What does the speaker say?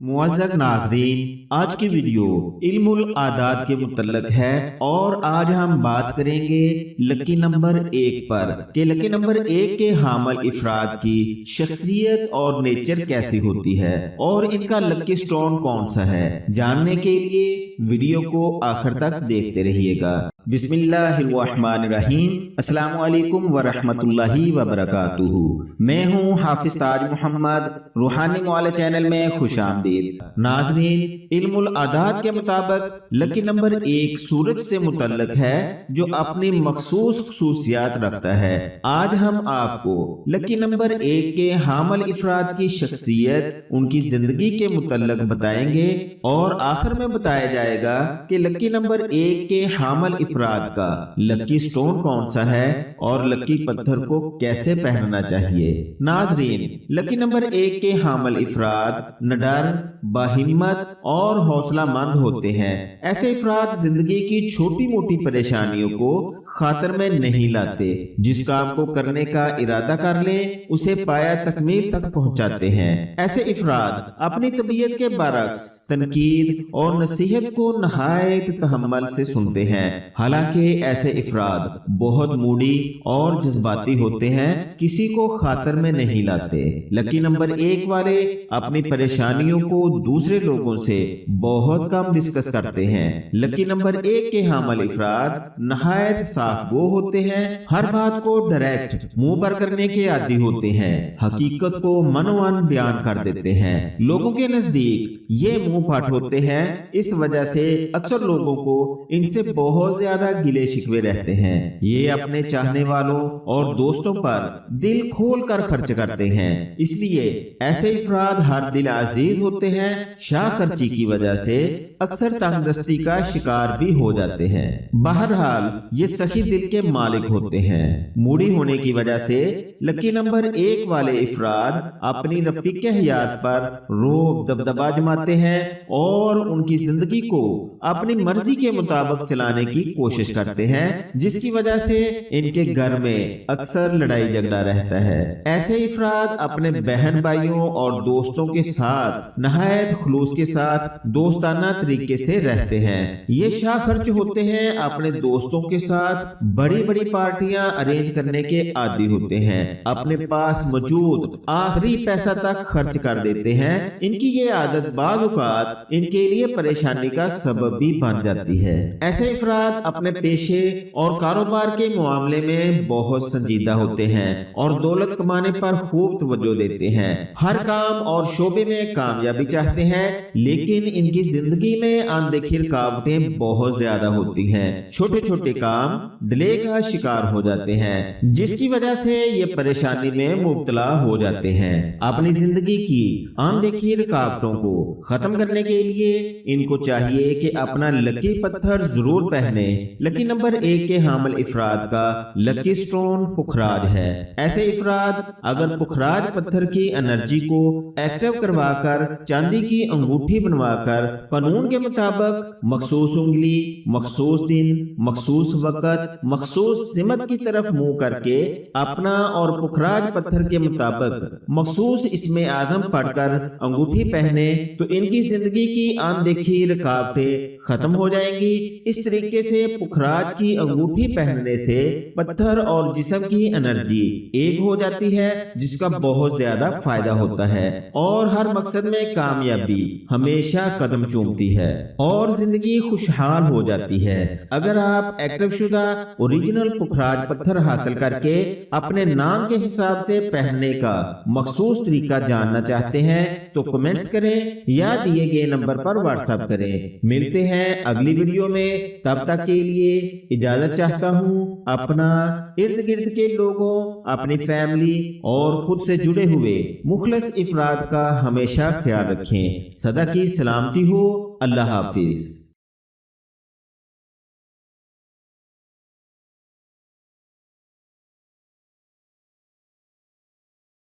मुअज़्ज़ज़ नाज़रीन, आज की वीडियो इल्मुल आदाद के मुतल्लक है और आज हम बात करेंगे लकी नंबर 1 पर कि लकी नंबर 1 के हामिल इफराद की शख्सियत और नेचर कैसी होती है और इनका लकी स्टोन कौन सा है। जानने के लिए वीडियो को आखिर तक देखते रहिएगा। बिस्मिल्लाहिर्रहमानिर्रहीम। अस्सलामु अलैकुम वरहमतुल्लाहि वबरकातुहू। मैं हूँ हाफिज ताज मोहम्मद, रूहानी मौला चैनल में खुशामदीद। नाज़रीन, इल्मुल आदाद के मुताबिक लकी नंबर 1 सूरज से मुतल्लक है जो अपनी मखसूस खुसूसियात रखता है। आज हम आपको लकी नंबर 1 के हामिल इफराद की शख्सियत, उनकी जिंदगी के मुतल्लक बताएंगे और आखिर में बताया जाएगा कि लकी नंबर 1 के हामिल इफराद का लकी स्टोन कौन सा है और लकी पत्थर को कैसे पहनना चाहिए। नाज़रीन, लकी नंबर 1 के हामिल इफराद निडर, बाहिम्मत और हौसला मंद होते हैं। ऐसे इफराद जिंदगी की छोटी मोटी परेशानियों को खातर में नहीं लाते। जिस काम को करने का इरादा कर ले उसे पाया तकमील तक पहुंचाते हैं। ऐसे इफराद अपनी तबीयत के बरक्स तनकीद और नसीहत को नहायत तहम्मुल से सुनते हैं। हालांकि ऐसे इफराद बहुत मूडी और जज्बाती होते हैं, किसी को खातर में नहीं लाते। लकी नंबर 1 वाले अपनी परेशानियों को दूसरे लोगों से बहुत कम डिस्कस करते हैं। लकी नंबर 1 के हामिल इफराद नहायत साफ गो होते हैं, हर बात को डायरेक्ट मुंह पर करने के आदी होते हैं, हकीकत को मनोवन बयान कर देते हैं। लोगों के नजदीक ये मुंह फाट होते हैं, इस वजह से अक्सर लोगों को इनसे बहुत ज्यादा गिले शिकवे रहते हैं। ये अपने चाहने वालों और दोस्तों पर दिल खोल कर खर्च करते हैं, इसलिए ऐसे इफराद हर दिल अजीज होते हैं। शाह खर्ची की वजह से अक्सर तंगदस्ती का शिकार भी हो जाते हैं। बहरहाल ये सही दिल के मालिक होते हैं। मूडी होने की वजह से लकी नंबर 1 वाले इफराद अपनी रफीक हयात पर रोब दबदबा जमाते हैं और उनकी जिंदगी को अपनी मर्जी के मुताबिक चलाने की कोशिश करते हैं, जिसकी वजह से इनके घर में अक्सर लड़ाई झगड़ा रहता है। ऐसे इफराद अपने बहन भाइयों और दोस्तों के साथ नहायत खुलूस के साथ दोस्ताना तरीके से रहते हैं। ये शाह खर्च होते हैं, अपने दोस्तों के साथ बड़ी बड़ी पार्टियां अरेंज करने के आदी होते हैं, अपने पास मौजूद आखिरी पैसा तक खर्च कर देते हैं। इनकी ये आदत बाज़ औक़ात इनके लिए परेशानी का सबब भी बन जाती है। ऐसे इफराद अपने पेशे और कारोबार के मामले में बहुत संजीदा होते हैं और दौलत कमाने पर खूब तवज्जो देते हैं। हर काम और शोबे में कामयाबी चाहते हैं, लेकिन इनकी जिंदगी में अनदेखी रुकावटें बहुत ज्यादा होती हैं। छोटे छोटे काम डिले का शिकार हो जाते हैं, जिसकी वजह से ये परेशानी में मुब्तला हो जाते हैं। अपनी जिंदगी की अनदेखी रुकावटों को खत्म करने के लिए इनको चाहिए कि अपना लकी पत्थर जरूर पहने। लकी नंबर 1 के हामिल इफराद का लकी स्टोन पुखराज है। ऐसे इफराद अगर पुखराज पत्थर की एनर्जी को एक्टिव करवाकर चांदी की अंगूठी बनवाकर कानून के मुताबिक मखसूस उंगली, मखसूस दिन, मखसूस वक्त, मखसूस सिमत की तरफ मुंह करके अपना और पुखराज पत्थर के मुताबिक मखसूस इसमें आजम पढ़कर अंगूठी पहने तो इनकी जिंदगी की अनदेखी रुकावटें खत्म हो जाएंगी। इस तरीके से पुखराज की अंगूठी पहनने से पत्थर और जिस्म की एनर्जी एक हो जाती है, जिसका बहुत ज्यादा फायदा होता है और हर मकसद में कामयाबी हमेशा कदम चूमती है और जिंदगी खुशहाल हो जाती है। अगर आप एक्टिव शुदा ओरिजिनल पुखराज पत्थर हासिल करके अपने नाम के हिसाब से पहनने का मखसूस तरीका जानना चाहते हैं तो कमेंट्स करें या दिए गए नंबर पर व्हाट्सएप करें। मिलते हैं अगली वीडियो में, तब तक के लिए इजाजत चाहता हूँ। अपना इर्द गिर्द के लोगों, अपनी फैमिली और खुद से जुड़े हुए मुखलिस इफराद का हमेशा ख्याल रखें। सदा की सलामती हो। अल्लाह हाफिज।